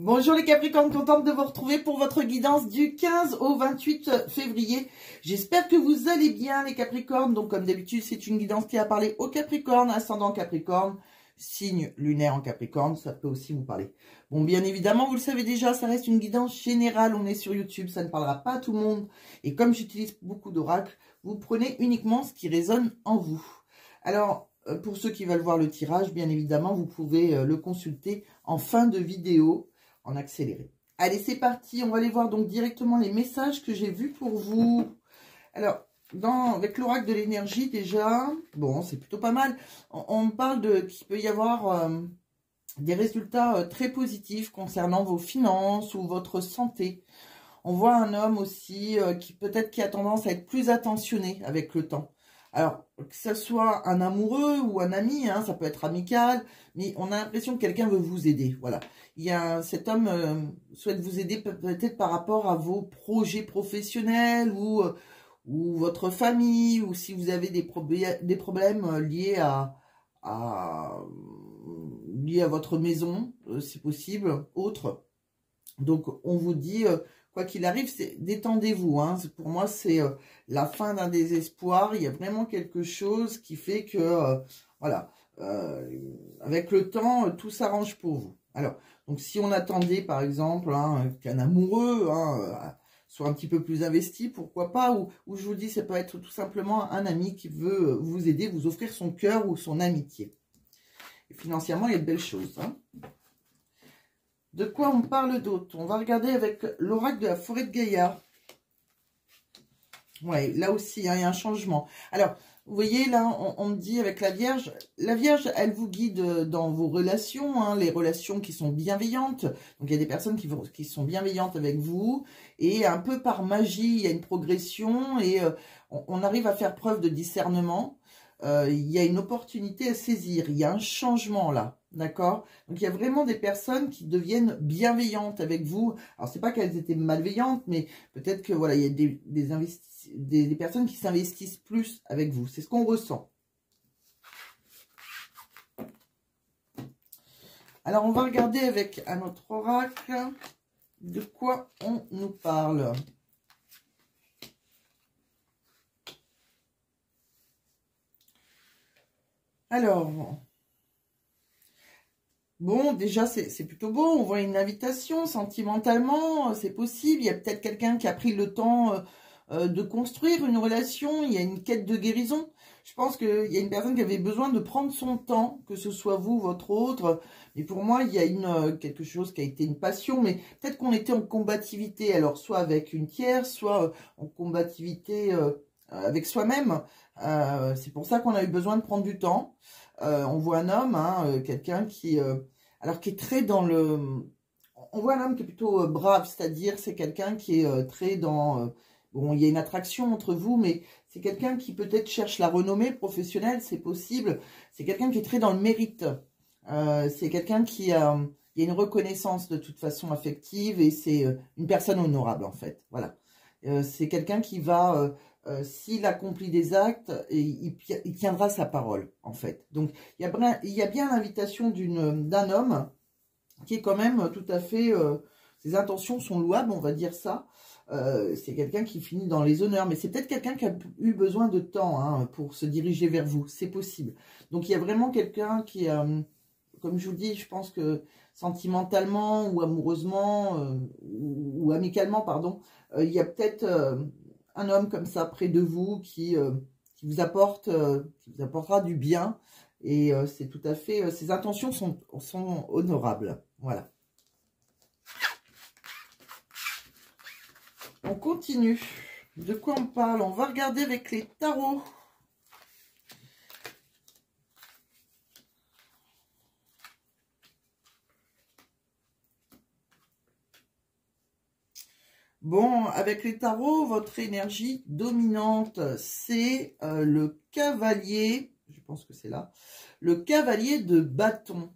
Bonjour les Capricornes, contente de vous retrouver pour votre guidance du 15 au 28 février. J'espère que vous allez bien les Capricornes. Donc comme d'habitude, c'est une guidance qui a parlé aux Capricornes, ascendant Capricorne, signe lunaire en Capricorne, ça peut aussi vous parler. Bon, bien évidemment, vous le savez déjà, ça reste une guidance générale, on est sur YouTube, ça ne parlera pas à tout le monde. Et comme j'utilise beaucoup d'oracles, vous prenez uniquement ce qui résonne en vous. Alors, pour ceux qui veulent voir le tirage, bien évidemment, vous pouvez le consulter en fin de vidéo, en accéléré. Allez, c'est parti. On va aller voir donc directement les messages que j'ai vus pour vous. Alors, avec l'oracle de l'énergie, déjà, bon, c'est plutôt pas mal. On parle qu'il peut y avoir des résultats très positifs concernant vos finances ou votre santé. On voit un homme aussi qui a tendance à être plus attentionné avec le temps. Alors, que ce soit un amoureux ou un ami, hein, ça peut être amical, mais on a l'impression que quelqu'un veut vous aider. Voilà. Cet homme souhaite vous aider peut-être par rapport à vos projets professionnels ou votre famille, ou si vous avez des problèmes liés liés à votre maison, si possible, autre. Donc, on vous dit... quoi qu'il arrive, détendez-vous. Hein. Pour moi, c'est la fin d'un désespoir. Il y a vraiment quelque chose qui fait que, voilà, avec le temps, tout s'arrange pour vous. Alors, donc si on attendait, par exemple, hein, qu'un amoureux soit un petit peu plus investi, pourquoi pas, ou je vous dis, ça peut être tout simplement un ami qui veut vous aider, vous offrir son cœur ou son amitié. Et financièrement, il y a de belles choses. Hein. De quoi on parle d'autre? On va regarder avec l'oracle de la forêt de Gaïa. Ouais, là aussi, hein, il y a un changement. Alors, vous voyez, là, on me dit avec la Vierge, elle vous guide dans vos relations, hein, les relations qui sont bienveillantes. Donc, il y a des personnes qui sont bienveillantes avec vous. Et un peu par magie, il y a une progression et on arrive à faire preuve de discernement. Il y a une opportunité à saisir, il y a un changement là, d'accord? Donc il y a vraiment des personnes qui deviennent bienveillantes avec vous. Alors c'est pas qu'elles étaient malveillantes, mais peut-être que voilà, il y a des personnes qui s'investissent plus avec vous. C'est ce qu'on ressent. Alors on va regarder avec un autre oracle de quoi on nous parle. Alors, bon, déjà, c'est plutôt beau. On voit une invitation sentimentalement, c'est possible. Il y a peut-être quelqu'un qui a pris le temps de construire une relation. Il y a une quête de guérison. Je pense qu'il y a une personne qui avait besoin de prendre son temps, que ce soit vous, votre autre. Mais pour moi, il y a quelque chose qui a été une passion. Mais peut-être qu'on était en combativité. Alors, soit avec une tierce, soit en combativité avec soi-même. C'est pour ça qu'on a eu besoin de prendre du temps. On voit un homme, hein, quelqu'un qui est très dans le... On voit un homme qui est plutôt brave, c'est-à-dire c'est quelqu'un qui est très dans... bon, il y a une attraction entre vous, mais c'est quelqu'un qui peut-être cherche la renommée professionnelle, c'est possible. C'est quelqu'un qui est très dans le mérite. C'est quelqu'un qui a... Il y a une reconnaissance de toute façon affective et c'est une personne honorable en fait. Voilà. C'est quelqu'un qui va... s'il accomplit des actes, il tiendra sa parole, en fait. Donc, il y a bien l'invitation d'un homme qui est quand même tout à fait... ses intentions sont louables, on va dire ça. C'est quelqu'un qui finit dans les honneurs, mais c'est peut-être quelqu'un qui a eu besoin de temps hein, pour se diriger vers vous. C'est possible. Donc, il y a vraiment quelqu'un qui... comme je vous dis, je pense que sentimentalement ou amoureusement ou amicalement, pardon, il y a peut-être... un homme comme ça près de vous qui vous apportera du bien et c'est tout à fait ses intentions sont honorables. Voilà. On continue. De quoi on parle? On va regarder avec les tarots. Bon, avec les tarots, votre énergie dominante, c'est le cavalier, je pense que c'est là, le cavalier de bâton.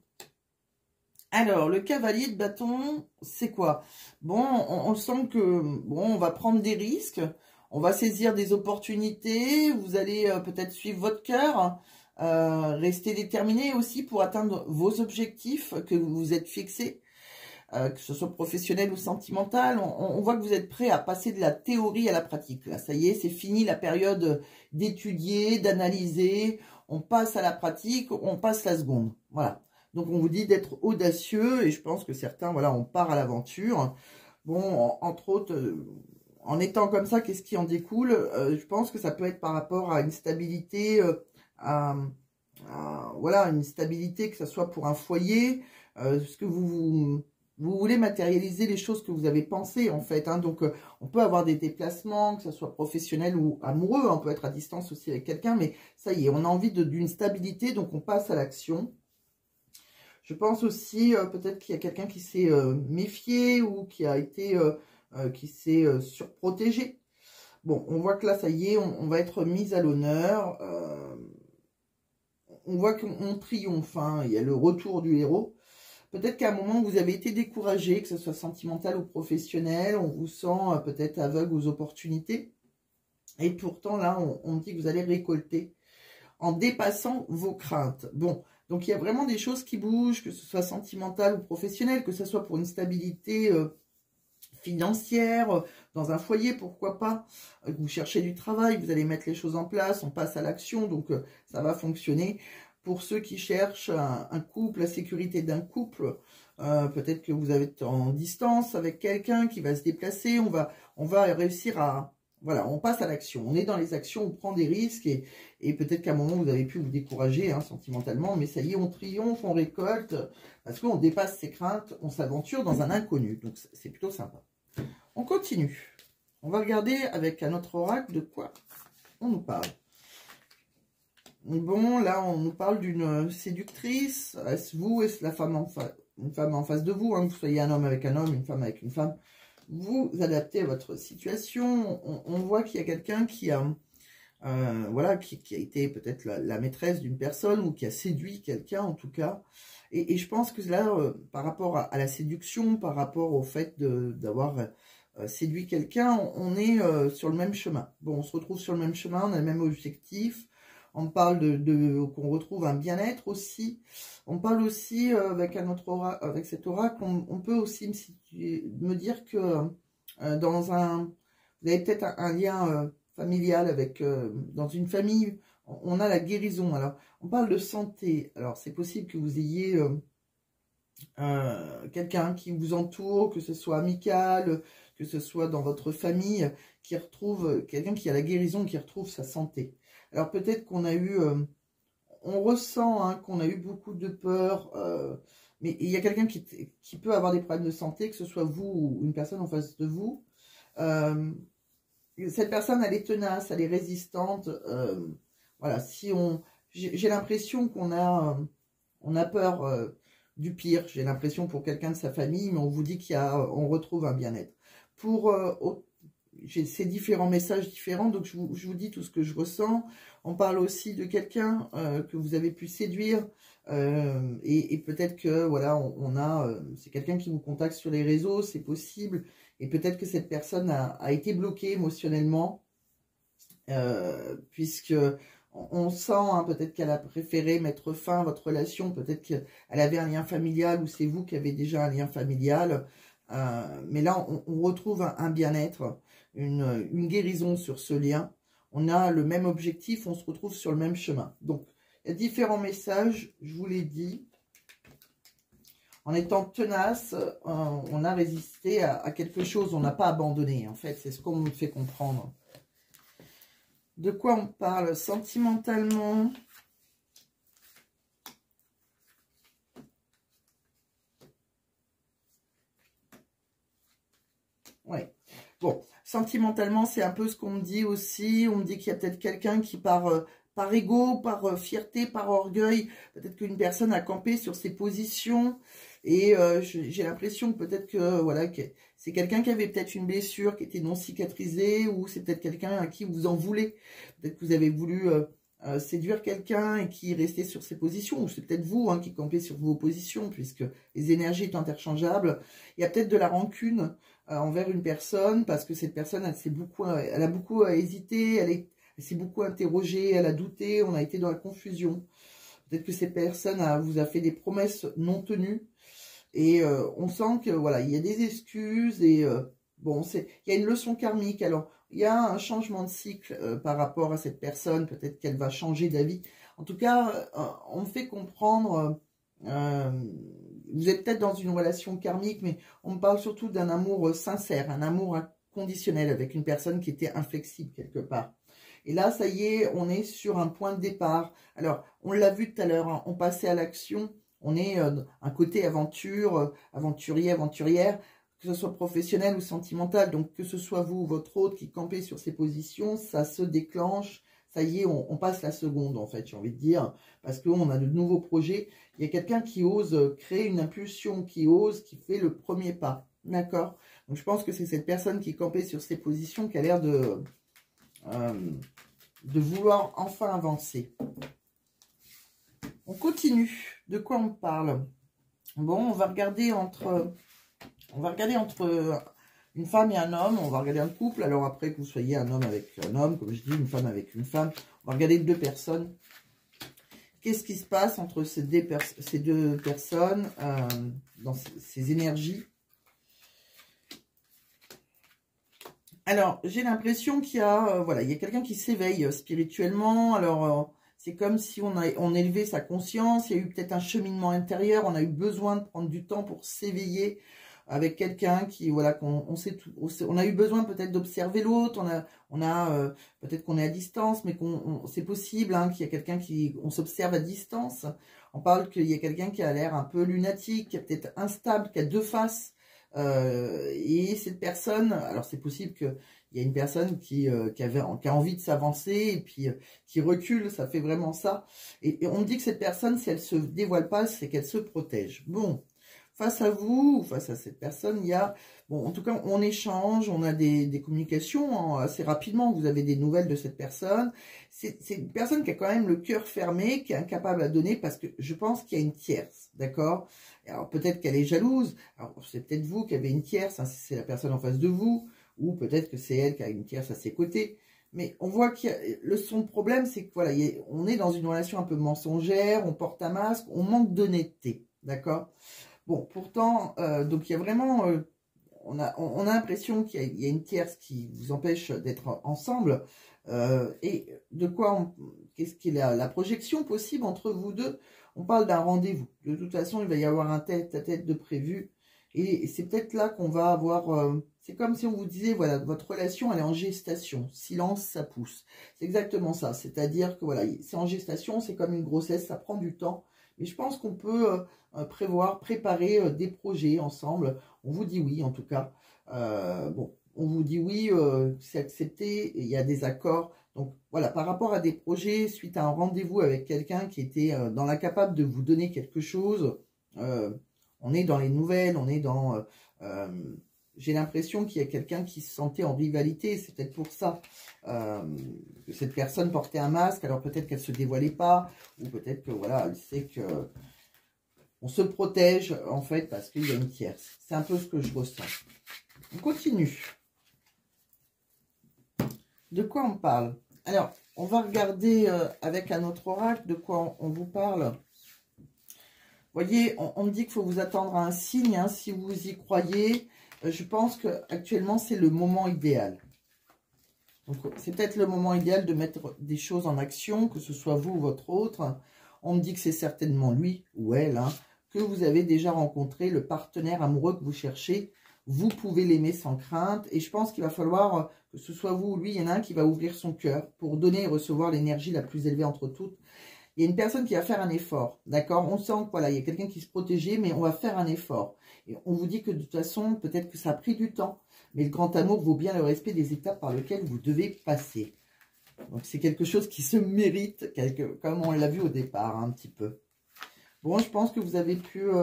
Alors, le cavalier de bâton, c'est quoi? Bon, on sent que, bon, on va prendre des risques, on va saisir des opportunités, vous allez peut-être suivre votre cœur, rester déterminé aussi pour atteindre vos objectifs que vous vous êtes fixés. que ce soit professionnel ou sentimental, on voit que vous êtes prêt à passer de la théorie à la pratique. Là, ça y est, c'est fini la période d'étudier, d'analyser. On passe à la pratique, on passe la seconde. Voilà. Donc, on vous dit d'être audacieux et je pense que certains, voilà, on part à l'aventure. Bon, entre autres, en étant comme ça, qu'est-ce qui en découle? Je pense que ça peut être par rapport à une stabilité, voilà, une stabilité, que ce soit pour un foyer, ce que vous voulez matérialiser les choses que vous avez pensées, en fait. Hein. Donc, on peut avoir des déplacements, que ce soit professionnel ou amoureux. On peut être à distance aussi avec quelqu'un, mais ça y est, on a envie d'une stabilité, donc on passe à l'action. Je pense aussi, peut-être qu'il y a quelqu'un qui s'est méfié ou qui a été, qui s'est surprotégé. Bon, on voit que là, ça y est, on va être mis à l'honneur. On voit qu'on triomphe, hein. Il y a le retour du héros. Peut-être qu'à un moment, vous avez été découragé, que ce soit sentimental ou professionnel. On vous sent peut-être aveugle aux opportunités. Et pourtant, là, on dit que vous allez récolter en dépassant vos craintes. Bon, donc il y a vraiment des choses qui bougent, que ce soit sentimental ou professionnel, que ce soit pour une stabilité financière, dans un foyer, pourquoi pas. Vous cherchez du travail, vous allez mettre les choses en place, on passe à l'action, donc ça va fonctionner. Pour ceux qui cherchent un couple, la sécurité d'un couple, peut-être que vous êtes en distance avec quelqu'un qui va se déplacer, on va réussir à... Voilà, on passe à l'action, on est dans les actions, on prend des risques et peut-être qu'à un moment vous avez pu vous décourager hein, sentimentalement, mais ça y est, on triomphe, on récolte, parce qu'on dépasse ses craintes, on s'aventure dans un inconnu, donc c'est plutôt sympa. On continue, on va regarder avec un autre oracle de quoi on nous parle. Bon, là on nous parle d'une séductrice, est-ce vous, est-ce la femme une femme en face de vous, hein, que vous soyez un homme avec un homme, une femme avec une femme. Vous adaptez à votre situation. On voit qu'il y a quelqu'un qui a, voilà, qui a été peut-être la maîtresse d'une personne ou qui a séduit quelqu'un en tout cas. Et je pense que là, par rapport à la séduction, par rapport au fait d'avoir séduit quelqu'un, on est sur le même chemin. Bon, on se retrouve sur le même chemin, on a le même objectif. On parle qu'on retrouve un bien-être aussi. On parle aussi avec un autre oracle, avec cet oracle, on peut aussi me dire que dans vous avez peut-être un lien familial avec dans une famille, on a la guérison. Alors, on parle de santé. Alors, c'est possible que vous ayez quelqu'un qui vous entoure, que ce soit amical, que ce soit dans votre famille, qui retrouve quelqu'un qui a la guérison, qui retrouve sa santé. Alors peut-être qu'on a eu, on ressent hein, qu'on a eu beaucoup de peur, mais il y a quelqu'un qui peut avoir des problèmes de santé, que ce soit vous ou une personne en face de vous. Cette personne, elle est tenace, elle est résistante. Voilà, si j'ai l'impression qu'on a peur du pire. J'ai l'impression pour quelqu'un de sa famille, mais on vous dit on retrouve un bien-être. Pour j'ai ces différents messages différents, donc je vous dis tout ce que je ressens. On parle aussi de quelqu'un que vous avez pu séduire, et peut-être que voilà, c'est quelqu'un qui vous contacte sur les réseaux, c'est possible, et peut-être que cette personne a été bloquée émotionnellement, puisque on sent hein, peut-être qu'elle a préféré mettre fin à votre relation, peut-être qu'elle avait un lien familial, ou c'est vous qui avez déjà un lien familial. Mais là, on retrouve un bien-être, une guérison sur ce lien. On a le même objectif, on se retrouve sur le même chemin. Donc, il y a différents messages, je vous l'ai dit. En étant tenace, on a résisté à quelque chose, on n'a pas abandonné. En fait, c'est ce qu'on nous fait comprendre. De quoi on parle sentimentalement ? Ouais. Bon, sentimentalement, c'est un peu ce qu'on me dit aussi. On me dit qu'il y a peut-être quelqu'un qui, par ego, par fierté, par orgueil, peut-être qu'une personne a campé sur ses positions. Et j'ai l'impression que peut-être que voilà, c'est quelqu'un qui avait peut-être une blessure qui était non cicatrisée, ou c'est peut-être quelqu'un à qui vous en voulez. Peut-être que vous avez voulu séduire quelqu'un et qui restait sur ses positions, ou c'est peut-être vous hein, qui campez sur vos positions, puisque les énergies sont interchangeables. Il y a peut-être de la rancune envers une personne, parce que cette personne, elle a beaucoup hésité, elle s'est beaucoup interrogée, elle a douté, on a été dans la confusion. Peut-être que cette personne vous a fait des promesses non tenues, Et on sent que voilà, il y a des excuses et bon, il y a une leçon karmique. Alors, il y a un changement de cycle par rapport à cette personne. Peut-être qu'elle va changer d'avis. En tout cas, on me fait comprendre, vous êtes peut-être dans une relation karmique, mais on me parle surtout d'un amour sincère, un amour inconditionnel avec une personne qui était inflexible quelque part. Et là, ça y est, on est sur un point de départ. Alors, on l'a vu tout à l'heure, hein, on passait à l'action. On est un côté aventure, aventurier, aventurière, que ce soit professionnel ou sentimental. Donc, que ce soit vous ou votre autre qui campez sur ces positions, ça se déclenche. Ça y est, on passe la seconde, en fait, j'ai envie de dire, parce qu'on a de nouveaux projets. Il y a quelqu'un qui ose créer une impulsion, qui fait le premier pas. D'accord? Donc, je pense que c'est cette personne qui campait sur ces positions qui a l'air de vouloir enfin avancer. On continue. De quoi on parle? Bon, on va regarder entre une femme et un homme. On va regarder un couple. Alors après que vous soyez un homme avec un homme, comme je dis, une femme avec une femme, on va regarder deux personnes. Qu'est-ce qui se passe entre ces deux personnes dans ces énergies? Alors, j'ai l'impression qu'il y a, voilà, il y a quelqu'un qui s'éveille spirituellement. Alors, c'est comme si on élevait sa conscience. Il y a eu peut-être un cheminement intérieur. On a eu besoin de prendre du temps pour s'éveiller avec quelqu'un qui, voilà, on a eu besoin peut-être d'observer l'autre. Peut-être qu'on est à distance, mais c'est possible hein, qu'il y a quelqu'un on s'observe à distance. On parle qu'il y a quelqu'un qui a l'air un peu lunatique, qui est peut-être instable, qui a deux faces. Et cette personne, alors c'est possible qu'il y a une personne qui a envie de s'avancer et puis qui recule, ça fait vraiment ça. Et on me dit que cette personne, si elle se dévoile pas, c'est qu'elle se protège. Bon, face à vous, face à cette personne, il y a, bon, en tout cas, on échange, on a des communications assez rapidement. Vous avez des nouvelles de cette personne. C'est une personne qui a quand même le cœur fermé, qui est incapable à donner parce que je pense qu'il y a une tierce, d'accord? Alors peut-être qu'elle est jalouse, alors c'est peut-être vous qui avez une tierce, hein, si c'est la personne en face de vous, ou peut-être que c'est elle qui a une tierce à ses côtés. Mais on voit que son problème, c'est que voilà, on est dans une relation un peu mensongère, on porte un masque, on manque d'honnêteté, d'accord? Bon, pourtant, donc il y a vraiment, on a l'impression qu'il y a une tierce qui vous empêche d'être ensemble. Et de quoi, qu'est-ce qu'il y a la projection possible entre vous deux? On parle d'un rendez-vous. De toute façon, il va y avoir un tête-à-tête de prévu. Et c'est peut-être là qu'on va avoir... c'est comme si on vous disait, voilà, votre relation, elle est en gestation. Silence, ça pousse. C'est exactement ça. C'est-à-dire que, voilà, c'est en gestation, c'est comme une grossesse, ça prend du temps. Mais je pense qu'on peut préparer des projets ensemble. On vous dit oui, en tout cas. Bon, on vous dit oui, c'est accepté, il y a des accords. Donc voilà, par rapport à des projets, suite à un rendez-vous avec quelqu'un qui était dans l'incapable de vous donner quelque chose, on est dans les nouvelles, on est dans... j'ai l'impression qu'il y a quelqu'un qui se sentait en rivalité, c'est peut-être pour ça que cette personne portait un masque, alors peut-être qu'elle ne se dévoilait pas, ou peut-être que voilà, elle sait que... On se protège en fait parce qu'il y a une tierce. C'est un peu ce que je ressens. On continue. De quoi on parle? Alors, on va regarder avec un autre oracle de quoi on vous parle. Vous voyez, on me dit qu'il faut vous attendre à un signe, hein, si vous y croyez. Je pense qu'actuellement, c'est le moment idéal. Donc, c'est peut-être le moment idéal de mettre des choses en action, que ce soit vous ou votre autre. On me dit que c'est certainement lui ou elle, hein, que vous avez déjà rencontré, le partenaire amoureux que vous cherchez. Vous pouvez l'aimer sans crainte. Et je pense qu'il va falloir que ce soit vous ou lui, il y en a un qui va ouvrir son cœur pour donner et recevoir l'énergie la plus élevée entre toutes. Il y a une personne qui va faire un effort, d'accord? On sent que voilà, il y a quelqu'un qui se protégeait, mais on va faire un effort. Et on vous dit que de toute façon, peut-être que ça a pris du temps, mais le grand amour vaut bien le respect des étapes par lesquelles vous devez passer. Donc c'est quelque chose qui se mérite, comme on l'a vu au départ, un petit peu. Bon, je pense que vous avez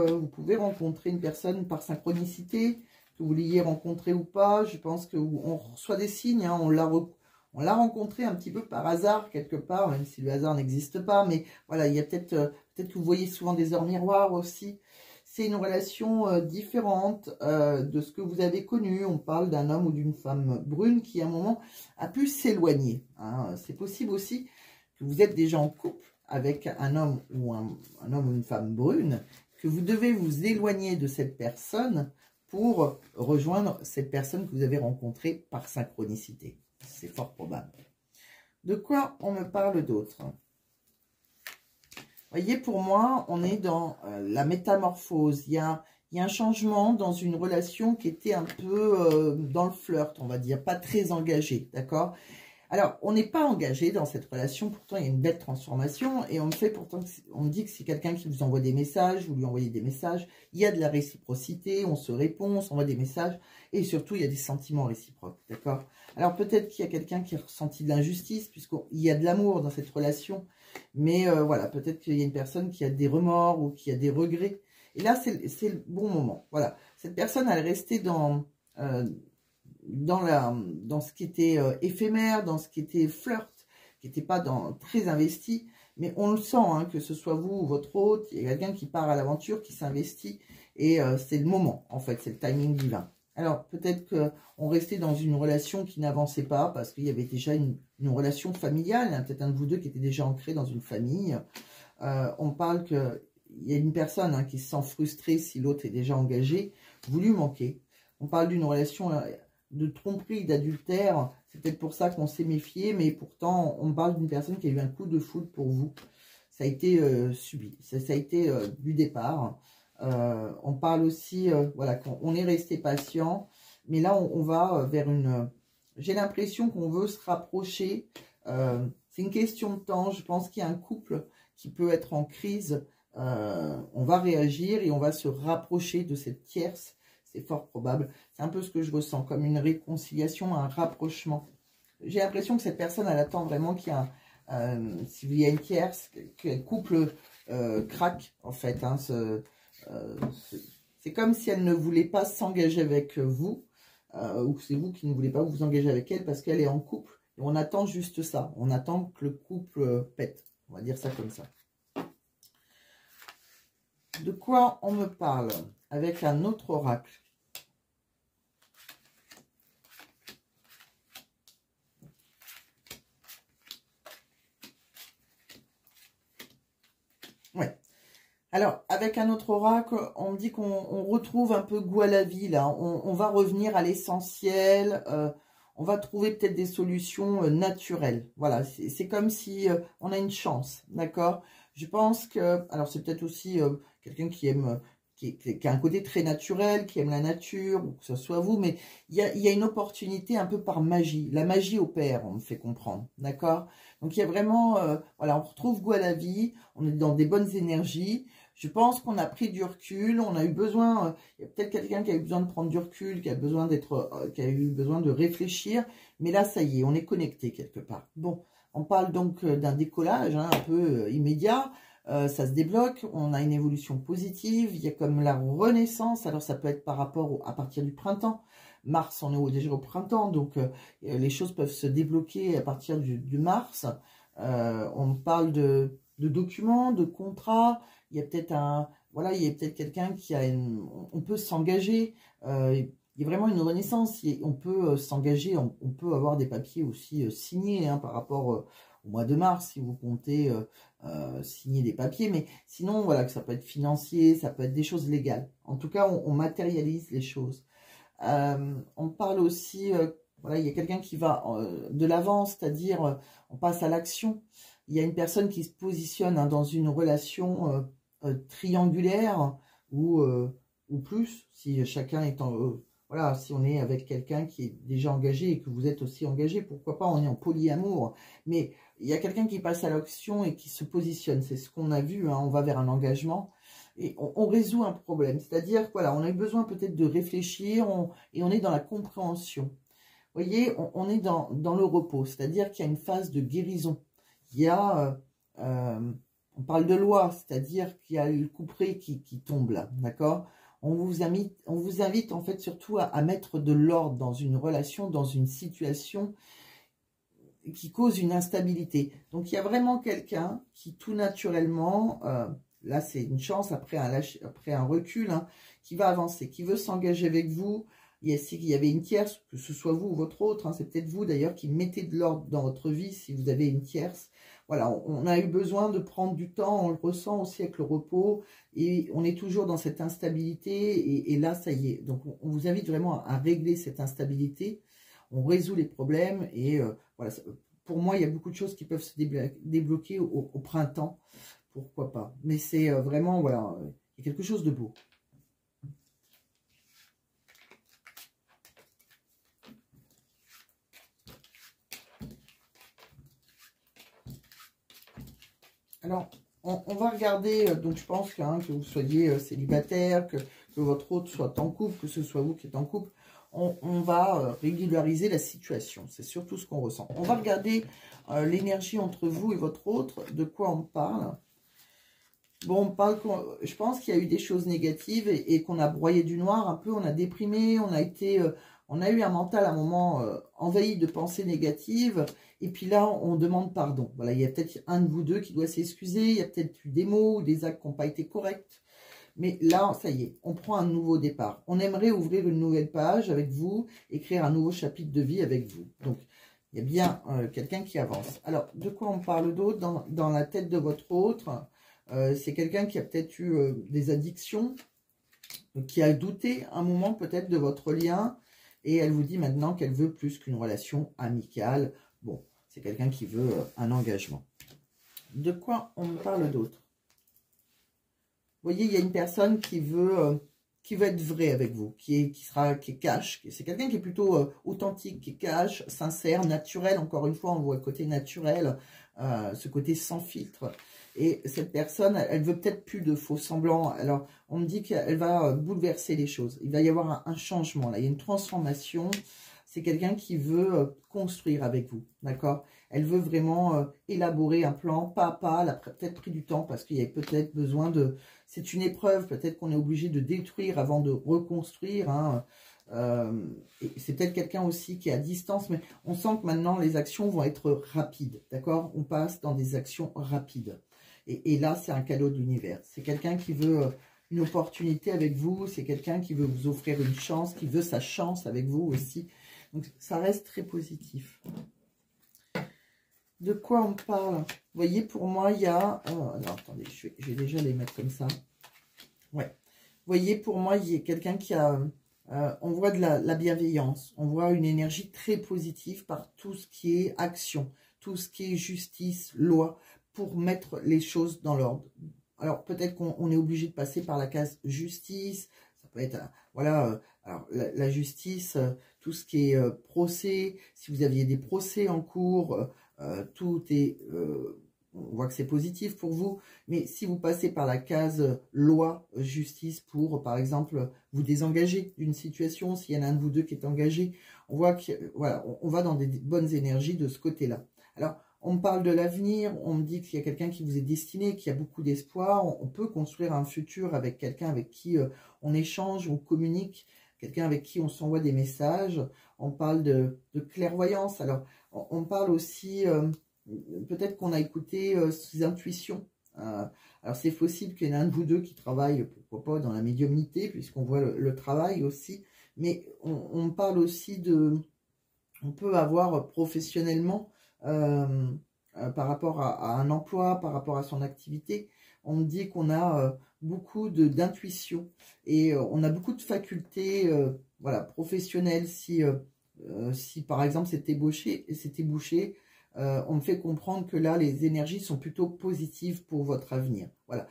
vous pouvez rencontrer une personne par synchronicité, que vous l'ayez rencontré ou pas. Je pense qu'on reçoit des signes, hein, on l'a rencontré un petit peu par hasard quelque part, même si le hasard n'existe pas. Mais voilà, il y a peut-être que vous voyez souvent des heures miroirs aussi. C'est une relation différente de ce que vous avez connu. On parle d'un homme ou d'une femme brune qui, à un moment, a pu s'éloigner. Hein. C'est possible aussi que vous êtes déjà en couple avec un homme ou une femme brune, que vous devez vous éloigner de cette personne pour rejoindre cette personne que vous avez rencontrée par synchronicité. C'est fort probable. De quoi on me parle d'autre? Voyez, pour moi, on est dans la métamorphose. Il y a un changement dans une relation qui était un peu dans le flirt, on va dire, pas très engagée, d'accord? Alors, on n'est pas engagé dans cette relation, pourtant il y a une belle transformation, et on me dit que c'est quelqu'un qui vous envoie des messages, vous lui envoyez des messages, il y a de la réciprocité, on se répond, on s'envoie des messages, et surtout il y a des sentiments réciproques, d'accord? Alors peut-être qu'il y a quelqu'un qui a ressenti de l'injustice, puisqu'il y a de l'amour dans cette relation, mais voilà, peut-être qu'il y a une personne qui a des remords ou qui a des regrets, et là c'est le bon moment, voilà. Cette personne, elle est restée dans ce qui était éphémère, dans ce qui était flirt, qui n'était pas très investi, mais on le sent, hein, que ce soit vous ou votre hôte, il y a quelqu'un qui part à l'aventure, qui s'investit, et c'est le moment, en fait, c'est le timing divin. Alors, peut-être qu'on restait dans une relation qui n'avançait pas, parce qu'il y avait déjà une relation familiale, hein, peut-être un de vous deux qui était déjà ancré dans une famille. On parle qu'il y a une personne, hein, qui se sent frustrée si l'autre est déjà engagé, vous lui manquez. On parle d'une relation de tromperie, d'adultère, c'est peut-être pour ça qu'on s'est méfié, mais pourtant, on parle d'une personne qui a eu un coup de foudre pour vous. Ça a été subi, ça a été du départ. On parle aussi, voilà, qu'on est resté patient, mais là, on va vers une... J'ai l'impression qu'on veut se rapprocher. C'est une question de temps, je pense qu'il y a un couple qui peut être en crise. On va réagir et on va se rapprocher de cette tierce. C'est fort probable. C'est un peu ce que je ressens, comme une réconciliation, un rapprochement. J'ai l'impression que cette personne, elle attend vraiment qu'il y a, s'il y a une tierce, que le couple craque, en fait. Hein, c'est comme si elle ne voulait pas s'engager avec vous, ou c'est vous qui ne voulez pas vous engager avec elle parce qu'elle est en couple. Et on attend juste ça. On attend que le couple pète. On va dire ça comme ça. De quoi on me parle avec un autre oracle? Ouais. Alors, avec un autre oracle, on me dit qu'on retrouve un peu goût à la vie, là. On va revenir à l'essentiel. On va trouver peut-être des solutions naturelles. Voilà, c'est comme si on a une chance, d'accord? Je pense que... Alors, c'est peut-être aussi quelqu'un qui aime... Qui a un côté très naturel, qui aime la nature, ou que ce soit vous, mais il y a une opportunité un peu par magie. La magie opère, on me fait comprendre, d'accord? Donc, il y a vraiment, voilà, on retrouve goût à la vie, on est dans des bonnes énergies. Je pense qu'on a pris du recul, on a eu besoin, il y a peut-être quelqu'un qui a eu besoin de prendre du recul, qui a besoin qui a eu besoin de réfléchir, mais là, ça y est, on est connecté quelque part. Bon, on parle donc d'un décollage, hein, un peu immédiat. Ça se débloque, on a une évolution positive, il y a comme la renaissance, alors ça peut être par rapport à partir du printemps, mars, on est déjà au printemps, donc les choses peuvent se débloquer à partir du mars. On parle de documents, de contrats, il y a peut-être voilà, il y a peut-être quelqu'un qui a on peut s'engager, il y a vraiment une renaissance, on peut s'engager, on peut avoir des papiers aussi signés, hein, par rapport au mois de mars, si vous comptez signer des papiers, mais sinon, voilà, que ça peut être financier, ça peut être des choses légales. En tout cas, on matérialise les choses. On parle aussi, voilà, il y a quelqu'un qui va de l'avant, c'est-à-dire on passe à l'action. Il y a une personne qui se positionne, hein, dans une relation triangulaire ou plus, si chacun est voilà, si on est avec quelqu'un qui est déjà engagé et que vous êtes aussi engagé, pourquoi pas, on est en polyamour. Mais il y a quelqu'un qui passe à l'action et qui se positionne. C'est ce qu'on a vu, hein, on va vers un engagement et on résout un problème. C'est-à-dire, voilà, on a eu besoin peut-être de réfléchir et on est dans la compréhension. Vous voyez, on est dans le repos, c'est-à-dire qu'il y a une phase de guérison. Il y a, on parle de loi, c'est-à-dire qu'il y a le couperet qui tombe là, d'accord ? On vous invite en fait surtout à mettre de l'ordre dans une relation, dans une situation qui cause une instabilité. Donc il y a vraiment quelqu'un qui tout naturellement, là c'est une chance après un recul, hein, qui va avancer, qui veut s'engager avec vous. Il y avait une tierce, que ce soit vous ou votre autre, hein, c'est peut-être vous d'ailleurs qui mettez de l'ordre dans votre vie si vous avez une tierce. voilà, on a eu besoin de prendre du temps, on le ressent aussi avec le repos, et on est toujours dans cette instabilité, et là, ça y est. Donc, on vous invite vraiment à régler cette instabilité, on résout les problèmes, et voilà, pour moi, il y a beaucoup de choses qui peuvent se débloquer au printemps, pourquoi pas. Mais c'est vraiment, voilà, il y a quelque chose de beau. Alors, on va regarder, donc je pense que vous soyez célibataire, que votre hôte soit en couple, que ce soit vous qui êtes en couple, on va régulariser la situation. C'est surtout ce qu'on ressent. On va regarder l'énergie entre vous et votre autre, de quoi on parle. Bon, on parle, je pense qu'il y a eu des choses négatives et qu'on a broyé du noir un peu, on a déprimé, on a été, on a eu un mental à un moment envahi de pensées négatives. Et puis là, on demande pardon. Voilà, il y a peut-être un de vous deux qui doit s'excuser, il y a peut-être eu des mots ou des actes qui n'ont pas été corrects. Mais là, ça y est, on prend un nouveau départ. On aimerait ouvrir une nouvelle page avec vous, écrire un nouveau chapitre de vie avec vous. Donc, il y a bien quelqu'un qui avance. Alors, de quoi on parle d'autre dans la tête de votre autre? C'est quelqu'un qui a peut-être eu des addictions, qui a douté un moment peut-être de votre lien, et elle vous dit maintenant qu'elle veut plus qu'une relation amicale. Bon, c'est quelqu'un qui veut un engagement. De quoi on me parle d'autre? Vous voyez, il y a une personne qui veut être vraie avec vous, qui est cash. C'est quelqu'un qui est plutôt authentique, qui est cash, sincère, naturel. Encore une fois, on voit le côté naturel, ce côté sans filtre. Et cette personne, elle veut peut-être plus de faux semblants. Alors, on me dit qu'elle va bouleverser les choses. Il va y avoir un changement, là. Il y a une transformation. C'est quelqu'un qui veut construire avec vous, d'accord? Elle veut vraiment élaborer un plan pas à pas. Elle a peut-être pris du temps parce qu'il y a peut-être besoin de... C'est une épreuve, peut-être qu'on est obligé de détruire avant de reconstruire. Hein. C'est peut-être quelqu'un aussi qui est à distance, mais on sent que maintenant les actions vont être rapides, d'accord? On passe dans des actions rapides. Et là, c'est un cadeau de l'univers. C'est quelqu'un qui veut une opportunité avec vous. C'est quelqu'un qui veut vous offrir une chance, qui veut sa chance avec vous aussi. Donc, ça reste très positif. De quoi on parle? Vous voyez, pour moi, il y a... alors, attendez, je vais déjà les mettre comme ça. Ouais. Vous voyez, pour moi, il y a quelqu'un qui a... on voit de la bienveillance. On voit une énergie très positive par tout ce qui est action, tout ce qui est justice, loi, pour mettre les choses dans l'ordre. Alors, peut-être qu'on est obligé de passer par la case justice. Ça peut être... voilà... alors, la justice, tout ce qui est procès, si vous aviez des procès en cours, tout est... on voit que c'est positif pour vous, mais si vous passez par la case loi, justice, pour, par exemple, vous désengager d'une situation, s'il y en a un de vous deux qui est engagé, on voit que, voilà, on va dans des bonnes énergies de ce côté-là. Alors, on me parle de l'avenir, on me dit qu'il y a quelqu'un qui vous est destiné, qui a beaucoup d'espoir, on peut construire un futur avec quelqu'un avec qui on échange, on communique, quelqu'un avec qui on s'envoie des messages, on parle de clairvoyance. Alors, on parle aussi, peut-être qu'on a écouté ses intuitions. Alors, c'est possible qu'il y en ait un de vous deux qui travaille, pourquoi pas, dans la médiumnité, puisqu'on voit le travail aussi. Mais on parle aussi de... On peut avoir professionnellement, par rapport à un emploi, par rapport à son activité, on me dit qu'on a beaucoup d'intuition et on a beaucoup de facultés voilà, professionnelles. Si par exemple c'était bouché, on me fait comprendre que là les énergies sont plutôt positives pour votre avenir. Voilà,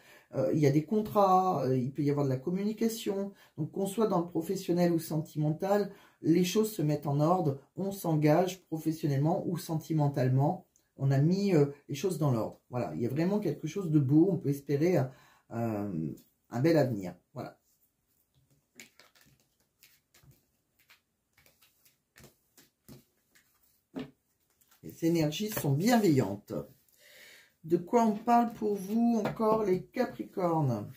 il y a des contrats, il peut y avoir de la communication, donc qu'on soit dans le professionnel ou sentimental, les choses se mettent en ordre, on s'engage professionnellement ou sentimentalement, on a mis les choses dans l'ordre. Voilà, il y a vraiment quelque chose de beau, on peut espérer un bel avenir. Voilà. Les énergies sont bienveillantes. De quoi on parle pour vous encore, les Capricornes?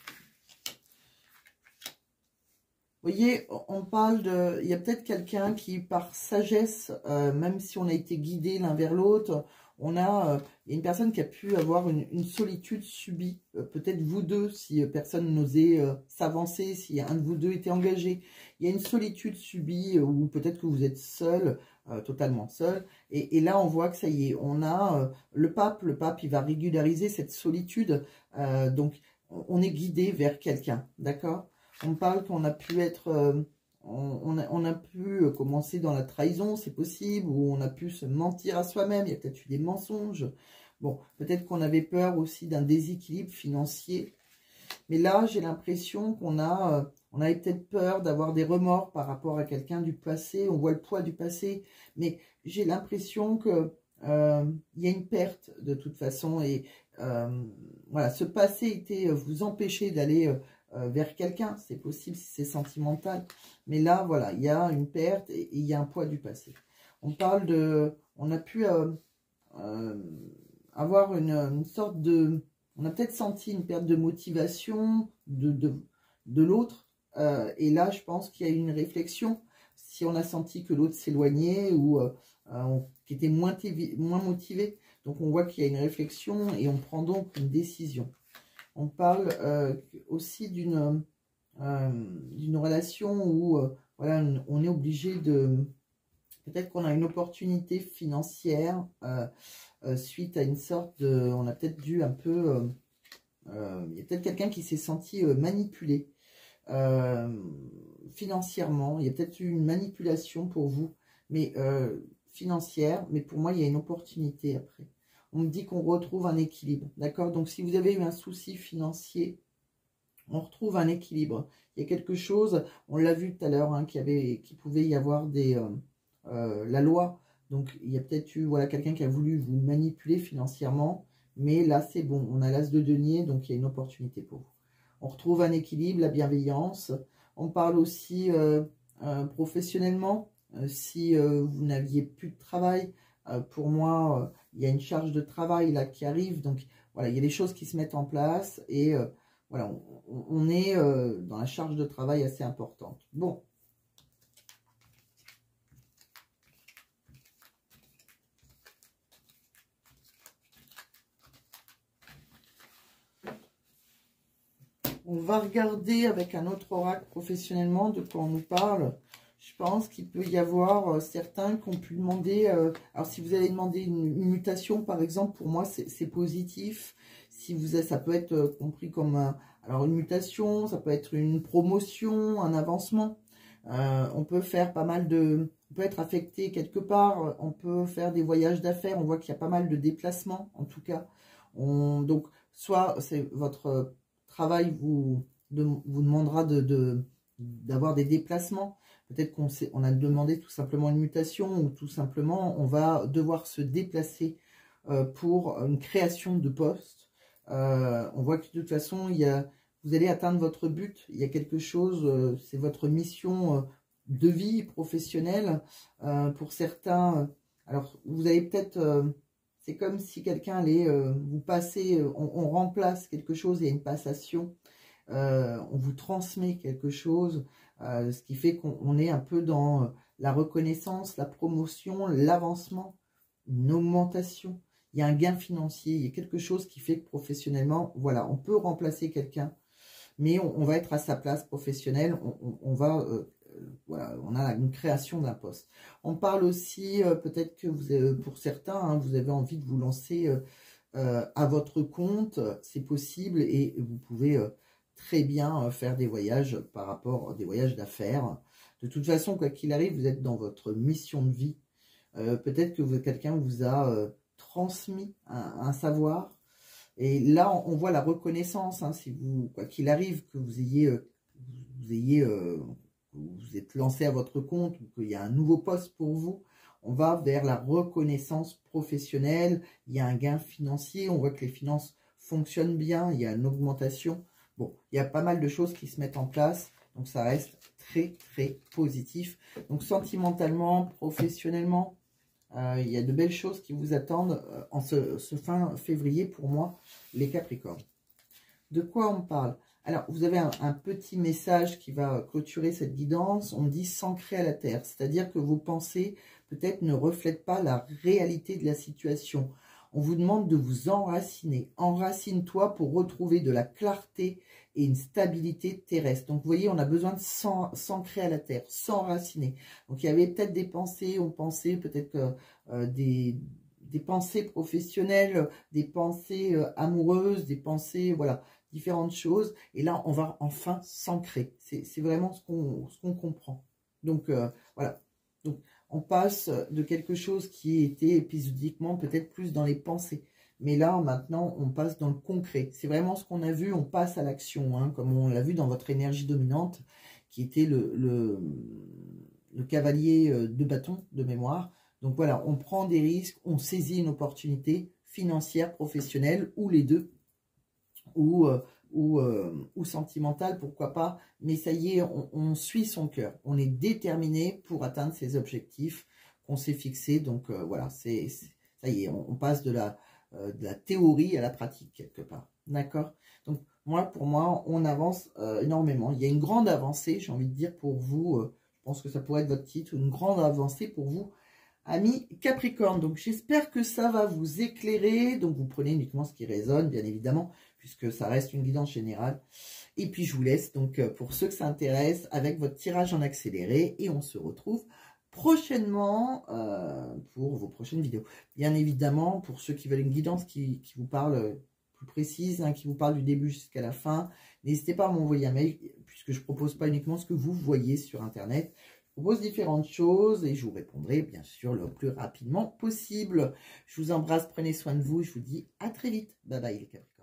Vous voyez, on parle de... Il y a peut-être quelqu'un qui, par sagesse, même si on a été guidé l'un vers l'autre, il y a une personne qui a pu avoir une solitude subie. Peut-être vous deux, si personne n'osait s'avancer, si un de vous deux était engagé. Il y a une solitude subie, ou peut-être que vous êtes seul. totalement seul. Et là, on voit que ça y est, on a le pape, il va régulariser cette solitude. Donc, on est guidé vers quelqu'un, d'accord? On parle qu'on a pu être... on a pu commencer dans la trahison, c'est possible, ou on a pu se mentir à soi-même, il y a peut-être eu des mensonges. Bon, peut-être qu'on avait peur aussi d'un déséquilibre financier. Mais là, j'ai l'impression qu'on on avait peut-être peur d'avoir des remords par rapport à quelqu'un du passé. On voit le poids du passé, mais j'ai l'impression que il y a une perte de toute façon. Et voilà, ce passé était vous empêcher d'aller vers quelqu'un. C'est possible si c'est sentimental. Mais là, voilà, il y a une perte et il y a un poids du passé. On parle de... On a pu avoir une sorte de... On a peut-être senti une perte de motivation de l'autre. Et là, je pense qu'il y a eu une réflexion. Si on a senti que l'autre s'éloignait ou qu'il était moins motivé. Donc, on voit qu'il y a une réflexion et on prend donc une décision. On parle aussi d'une relation où voilà, on est obligé de... Peut-être qu'on a une opportunité financière suite à une sorte de... On a peut-être dû un peu... il y a peut-être quelqu'un qui s'est senti manipulé financièrement. Il y a peut-être eu une manipulation pour vous, mais financière. Mais pour moi, il y a une opportunité après. On me dit qu'on retrouve un équilibre. D'accord? Donc, si vous avez eu un souci financier, on retrouve un équilibre. Il y a quelque chose, on l'a vu tout à l'heure, hein, qu'il pouvait y avoir la loi. Donc, il y a peut-être eu voilà, quelqu'un qui a voulu vous manipuler financièrement. Mais là, c'est bon. On a l'as de denier, donc il y a une opportunité pour vous. On retrouve un équilibre, la bienveillance. On parle aussi professionnellement. Si vous n'aviez plus de travail, pour moi, il y a une charge de travail là qui arrive. Donc, voilà, il y a des choses qui se mettent en place. Et voilà, on est dans la charge de travail assez importante. Bon. On va regarder avec un autre oracle professionnellement de quoi on nous parle. Je pense qu'il peut y avoir certains qui ont pu demander... alors, si vous allez demander une mutation, par exemple, pour moi, c'est positif. Si vous ça peut être compris comme alors une mutation, ça peut être une promotion, un avancement. On peut faire pas mal de... On peut être affecté quelque part. On peut faire des voyages d'affaires. On voit qu'il y a pas mal de déplacements, en tout cas. Donc, soit c'est votre... travail vous demandera d'avoir des déplacements. Peut-être qu'on a demandé tout simplement une mutation ou tout simplement on va devoir se déplacer pour une création de poste. On voit que de toute façon, vous allez atteindre votre but. Il y a quelque chose, c'est votre mission de vie professionnelle. Pour certains, alors vous avez peut-être... c'est comme si quelqu'un allait vous passer, on remplace quelque chose, il y a une passation, on vous transmet quelque chose, ce qui fait qu'on est un peu dans la reconnaissance, la promotion, l'avancement, une augmentation. Il y a un gain financier, il y a quelque chose qui fait que professionnellement, voilà, on peut remplacer quelqu'un, mais on va être à sa place professionnelle, on va... voilà, on a une création d'un poste. On parle aussi, peut-être que vous, pour certains, hein, vous avez envie de vous lancer à votre compte, c'est possible et vous pouvez très bien faire des voyages par rapport à des voyages d'affaires. De toute façon, quoi qu'il arrive, vous êtes dans votre mission de vie. Peut-être que quelqu'un vous a transmis un savoir. Et là, on voit la reconnaissance, hein, si vous, quoi qu'il arrive, que vous êtes lancé à votre compte ou qu'il y a un nouveau poste pour vous, on va vers la reconnaissance professionnelle, il y a un gain financier, on voit que les finances fonctionnent bien, il y a une augmentation. Bon, il y a pas mal de choses qui se mettent en place, donc ça reste très, très positif. Donc sentimentalement, professionnellement, il y a de belles choses qui vous attendent en ce fin février pour moi, les Capricornes. De quoi on parle ? Alors, vous avez un petit message qui va clôturer cette guidance. On dit s'ancrer à la terre, c'est-à-dire que vos pensées peut-être ne reflètent pas la réalité de la situation. On vous demande de vous enraciner. Enracine-toi pour retrouver de la clarté et une stabilité terrestre. Donc, vous voyez, on a besoin de s'ancrer à la terre, s'enraciner. Donc, il y avait peut-être des pensées, on pensait peut-être que des pensées professionnelles, des pensées amoureuses, des pensées, voilà, différentes choses. Et là, on va enfin s'ancrer. C'est vraiment ce qu'on comprend. Donc, voilà. Donc, on passe de quelque chose qui était épisodiquement peut-être plus dans les pensées. Mais là, maintenant, on passe dans le concret. C'est vraiment ce qu'on a vu, on passe à l'action, hein, comme on l'a vu dans votre énergie dominante, qui était le cavalier de bâton de mémoire. Donc voilà, on prend des risques, on saisit une opportunité financière, professionnelle, ou les deux, ou sentimentale, pourquoi pas. Mais ça y est, on suit son cœur. On est déterminé pour atteindre ses objectifs qu'on s'est fixés. Donc voilà, ça y est, on passe de la théorie à la pratique quelque part. D'accord? Donc pour moi, on avance énormément. Il y a une grande avancée, j'ai envie de dire, pour vous. Je pense que ça pourrait être votre titre, une grande avancée pour vous, amis Capricorne. Donc j'espère que ça va vous éclairer. Donc vous prenez uniquement ce qui résonne, bien évidemment, puisque ça reste une guidance générale. Et puis je vous laisse, donc pour ceux que ça intéresse, avec votre tirage en accéléré. Et on se retrouve prochainement pour vos prochaines vidéos. Bien évidemment, pour ceux qui veulent une guidance qui vous parle plus précise, hein, qui vous parle du début jusqu'à la fin, n'hésitez pas à m'envoyer un mail, puisque je ne propose pas uniquement ce que vous voyez sur Internet. Je propose différentes choses et je vous répondrai bien sûr le plus rapidement possible. Je vous embrasse, prenez soin de vous, je vous dis à très vite. Bye bye les Capricornes.